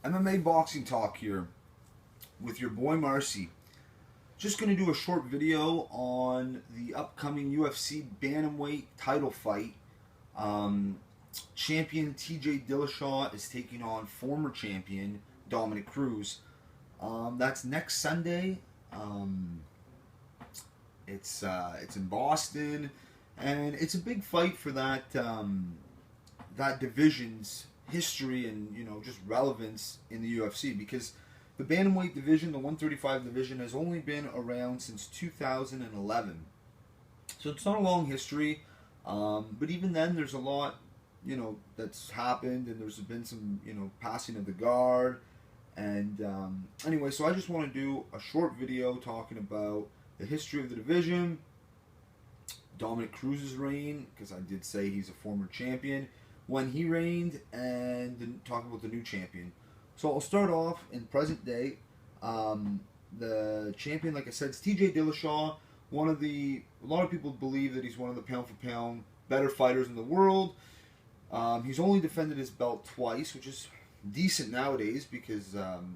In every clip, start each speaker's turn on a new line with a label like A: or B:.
A: MMA boxing talk here with your boy Marcy. Just going to do a short video on the upcoming UFC Bantamweight title fight. Champion TJ Dillashaw is taking on former champion Dominick Cruz. That's next Sunday. It's in Boston, and it's a big fight for that that division's history and just relevance in the UFC, because the bantamweight division, the 135 division, has only been around since 2011. So it's not a long history, but even then, there's a lot that's happened, and there's been some passing of the guard. And anyway, so I just want to do a short video talking about the history of the division, Dominick Cruz's reign, because I did say he's a former champion when he reigned, and then talk about the new champion. So I'll start off in present day. The champion, like I said, is TJ Dillashaw. A lot of people believe that he's one of the pound for pound better fighters in the world. He's only defended his belt twice, which is decent nowadays, because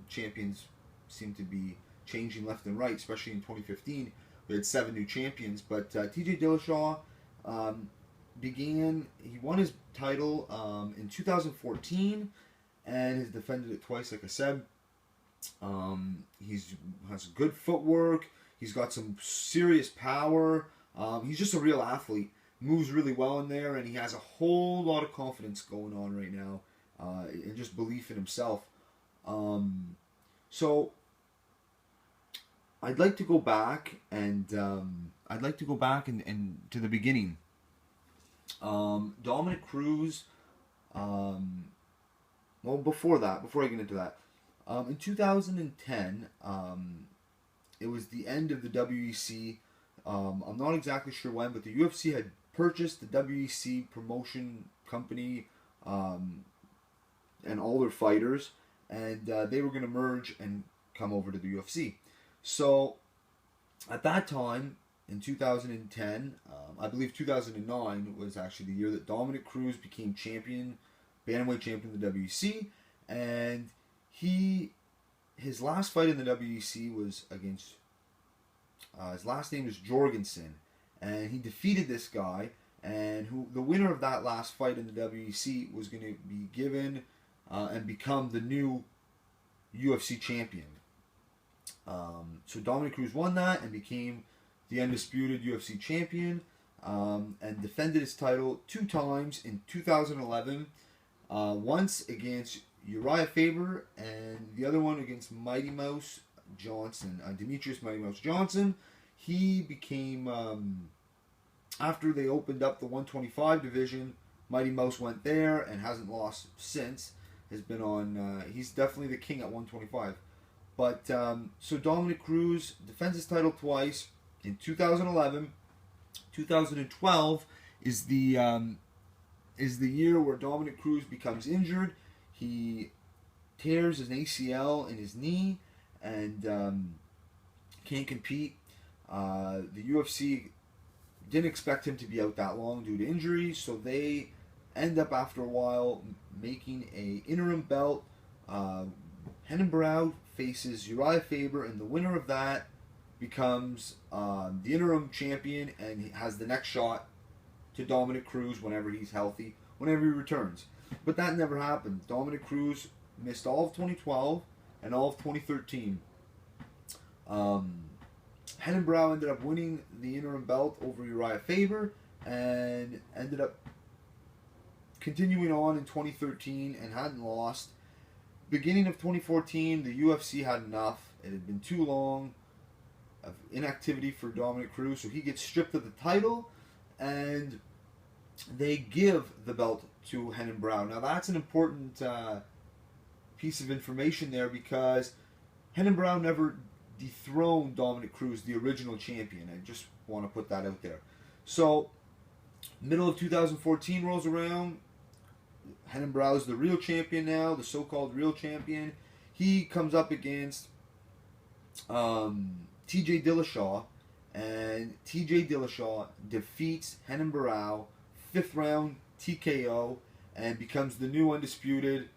A: champions seem to be changing left and right, especially in 2015. We had 7 new champions, but TJ Dillashaw he won his title in 2014 and has defended it twice, like I said. He has good footwork. He's got some serious power. He's just a real athlete. Moves really well in there, and he has a whole lot of confidence going on right now, and just belief in himself. So I'd like to go back and to the beginning. Dominick Cruz. Before I get into that, in 2010, it was the end of the WEC. I'm not exactly sure when, but the UFC had purchased the WEC promotion company and all their fighters, and they were going to merge and come over to the UFC. So at that time, in 2010, I believe 2009 was actually the year that Dominick Cruz became bantamweight champion of the WEC, and his last fight in the WEC was against his last name is Jorgensen, and he defeated this guy, and the winner of that last fight in the WEC was going to be given and become the new UFC champion. So Dominick Cruz won that and became the undisputed UFC champion, and defended his title 2 times in 2011, once against Uriah Faber, and the other one against Mighty Mouse Johnson, Demetrius Mighty Mouse Johnson. He became, after they opened up the 125 division, Mighty Mouse went there and hasn't lost since. Has been on, he's definitely the king at 125. But, so Dominick Cruz defends his title twice in 2011. 2012 is the year where Dominick Cruz becomes injured. He tears an ACL in his knee and can't compete. The UFC didn't expect him to be out that long due to injury, so they end up after a while making a interim belt. Hennenbrow faces Uriah Faber, and the winner of that becomes the interim champion and has the next shot to Dominick Cruz whenever he's healthy, whenever he returns. But that never happened. Dominick Cruz missed all of 2012 and all of 2013. Hennenbrow ended up winning the interim belt over Uriah Faber and ended up continuing on in 2013 and hadn't lost. Beginning of 2014, the UFC had enough. It had been too long of inactivity for Dominick Cruz, so he gets stripped of the title, and they give the belt to Hennenbrow. Now that's an important piece of information there, because Hennenbrow never dethroned Dominick Cruz, the original champion. I just want to put that out there. So, middle of 2014 rolls around. Hennenbrow is the real champion now, the so-called real champion. He comes up against TJ Dillashaw, and TJ Dillashaw defeats Hennenbrow 5th round TKO and becomes the new undisputed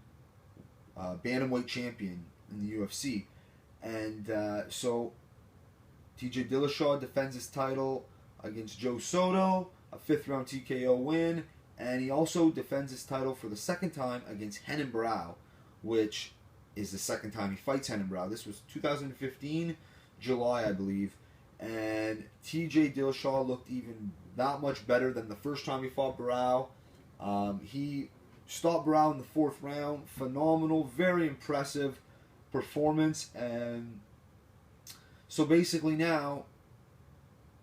A: Bantamweight champion in the UFC. And so TJ Dillashaw defends his title against Joe Soto, a 5th-round TKO win, and he also defends his title for the second time against Renan Barão, which is the second time he fights Renan Barão. This was 2015, July, I believe, and TJ Dillashaw looked even that much better than the first time he fought Barão. He stopped Barão in the 4th round. Phenomenal, very impressive performance. And so basically now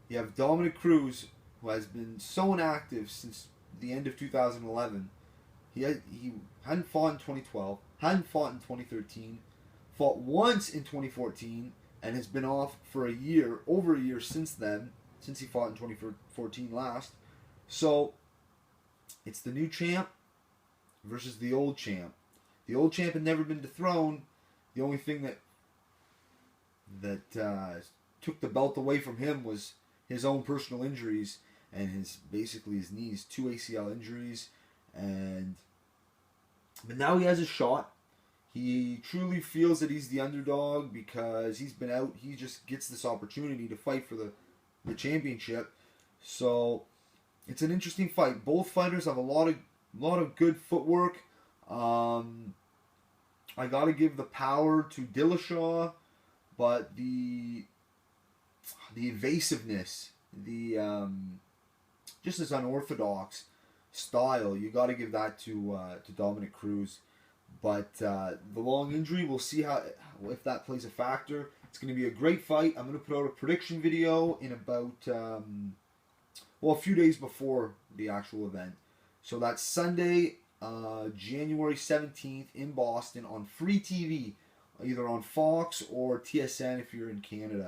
A: you have Dominick Cruz, who has been so inactive since the end of 2011. He hadn't fought in 2012, hadn't fought in 2013, fought once in 2014, and has been off for a year, over a year since then, since he fought in 2014 last. So it's the new champ versus the old champ. The old champ had never been dethroned. The only thing that took the belt away from him was his own personal injuries and basically his knees, 2 ACL injuries. But now he has a shot. He truly feels that he's the underdog because he's been out. He just gets this opportunity to fight for the championship. So it's an interesting fight. Both fighters have a lot of good footwork. I gotta give the power to Dillashaw, but the evasiveness, just as unorthodox style, you gotta give that to Dominick Cruz. But the long injury, we'll see if that plays a factor. It's going to be a great fight. I'm going to put out a prediction video in about a few days before the actual event. So that's Sunday, January 17th in Boston on free TV, either on Fox or TSN if you're in Canada.